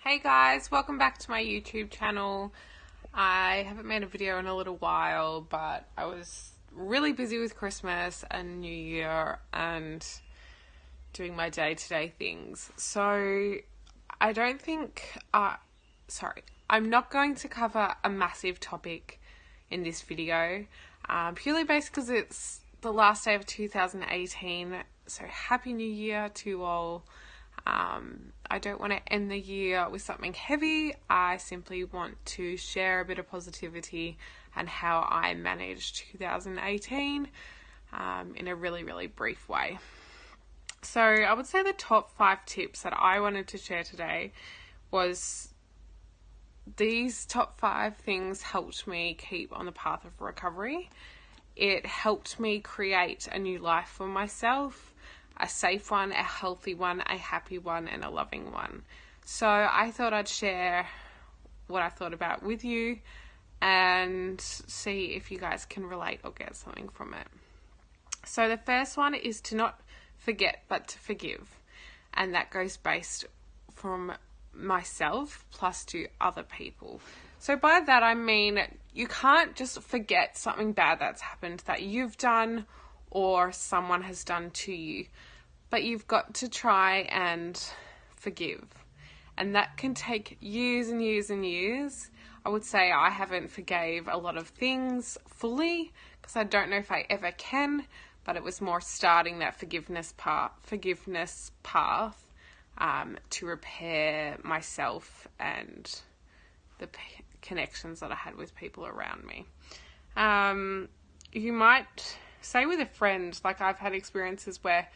Hey guys, welcome back to my YouTube channel. I haven't made a video in a little while, but I was really busy with Christmas and New Year and doing my day-to-day things. So I don't think, I'm not going to cover a massive topic in this video, purely based because it's the last day of 2018. So Happy New Year to you all. I don't want to end the year with something heavy. I simply want to share a bit of positivity and how I managed 2018 in a really, really brief way. So I would say the top 5 tips that I wanted to share today was these top 5 things helped me keep on the path of recovery. It helped me create a new life for myself. A safe one, a healthy one, a happy one, and a loving one. So I thought I'd share what I thought about with you and see if you guys can relate or get something from it. So the first one is to not forget but to forgive. And that goes based from myself plus to other people. So by that I mean you can't just forget something bad that's happened that you've done or someone has done to you, but you've got to try and forgive. And that can take years and years and years. I would say I haven't forgave a lot of things fully because I don't know if I ever can, but it was more starting that forgiveness path to repair myself and the connections that I had with people around me. You might say with a friend, like I've had experiences where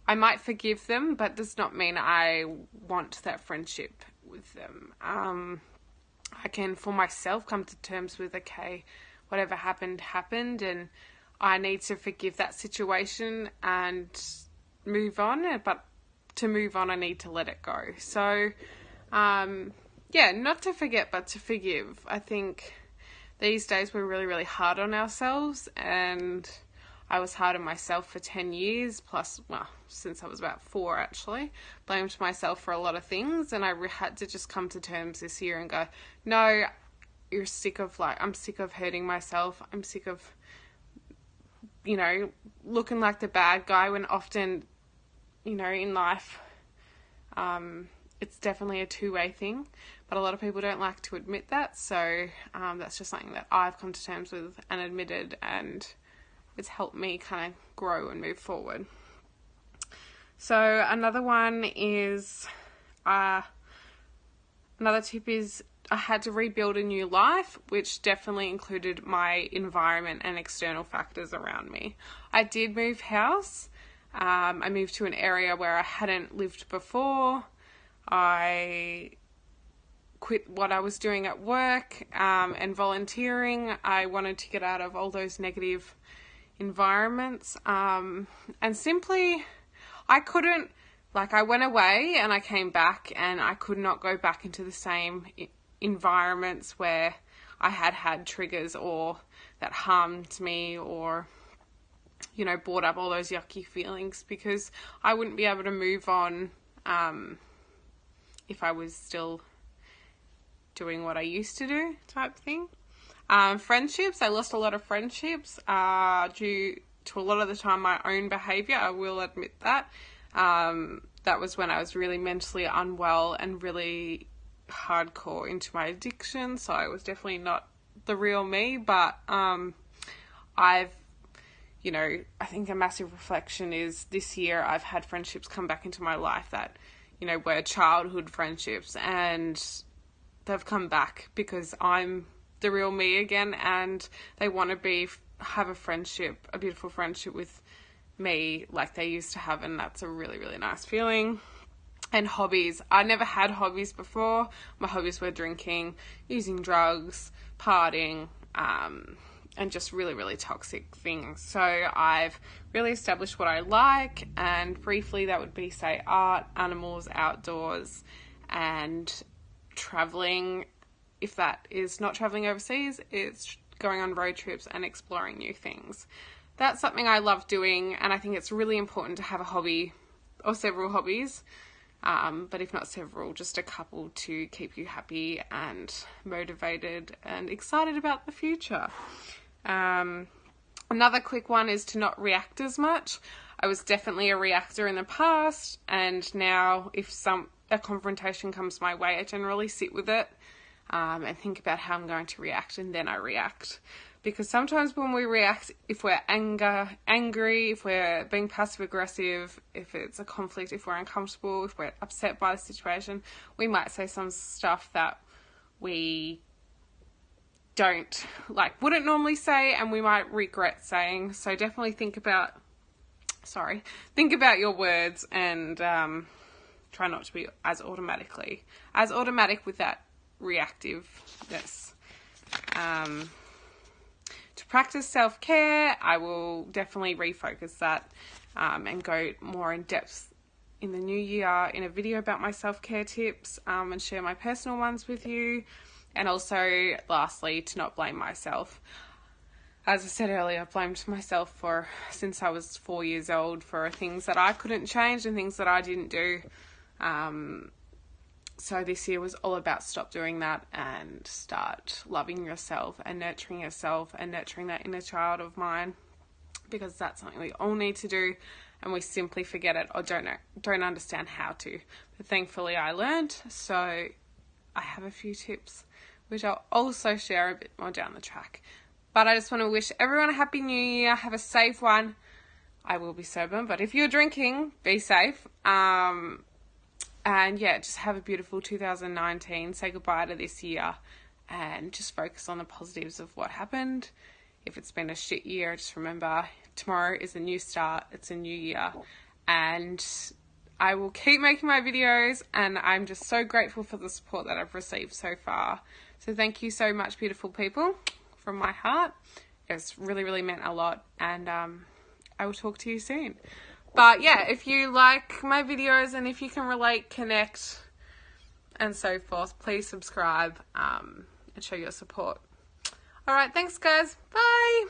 I might forgive them, but does not mean I want that friendship with them. I can, for myself, come to terms with, okay, whatever happened, and I need to forgive that situation and move on, but to move on, I need to let it go. So, not to forget, but to forgive. I think these days we're really, really hard on ourselves, and I was hard on myself for 10 years, plus, since I was about 4 actually, blamed myself for a lot of things, and I had to just come to terms this year and go, no, I'm sick of hurting myself, I'm sick of, looking like the bad guy when often, in life, it's definitely a two-way thing, but a lot of people don't like to admit that, so that's just something that I've come to terms with and admitted, and it's helped me kind of grow and move forward. So another one is, another tip is I had to rebuild a new life, which definitely included my environment and external factors around me. I did move house. I moved to an area where I hadn't lived before. I quit what I was doing at work and volunteering. I wanted to get out of all those negative environments, and simply I couldn't, I went away and I came back and I could not go back into the same environments where I had triggers or that harmed me or brought up all those yucky feelings, because I wouldn't be able to move on if I was still doing what I used to do type thing. Friendships, I lost a lot of friendships due to a lot of the time my own behaviour, I will admit that. That was when I was really mentally unwell and really hardcore into my addiction, so I was definitely not the real me, but I think a massive reflection is this year I've had friendships come back into my life that, were childhood friendships, and they've come back because I'm the real me again, and they want to have a beautiful friendship with me like they used to have, and that's a really, really nice feeling. And hobbies. I never had hobbies before. My hobbies were drinking, using drugs, partying, and just really, really toxic things. So I've really established what I like, and briefly that would be, say, art, animals, outdoors, and traveling. If that is not traveling overseas, it's going on road trips and exploring new things. That's something I love doing, and I think it's really important to have a hobby or several hobbies. but if not several, just a couple to keep you happy and motivated and excited about the future. Another quick one is to not react as much. I was definitely a reactor in the past, and now if a confrontation comes my way, I generally sit with it and think about how I'm going to react, and then I react. Because sometimes when we react, if we're angry, if we're being passive aggressive, if it's a conflict, if we're uncomfortable, if we're upset by the situation, we might say some stuff that we wouldn't normally say, and we might regret saying. So definitely think about your words, and try not to be as automatic with that reactiveness. To practice self-care, I will definitely refocus that and go more in depth in the new year in a video about my self-care tips, and share my personal ones with you. And also, lastly, to not blame myself. As I said earlier, I've blamed myself since I was 4 years old for things that I couldn't change and things that I didn't do. So this year was all about stop doing that and start loving yourself and nurturing that inner child of mine, because that's something we all need to do, and we simply forget it or don't understand how to. But thankfully I learned, so I have a few tips which I'll also share a bit more down the track. But I just want to wish everyone a happy new year. Have a safe one. I will be sober, but if you're drinking, be safe. And yeah, just have a beautiful 2019. Say goodbye to this year and just focus on the positives of what happened. If it's been a shit year, just remember tomorrow is a new start. It's a new year. And I will keep making my videos, and I'm just so grateful for the support that I've received so far. So thank you so much, beautiful people, from my heart. It's really, really meant a lot, and I will talk to you soon. But yeah, if you like my videos and if you can relate, connect, and so forth, please subscribe and show your support. All right, thanks guys. Bye.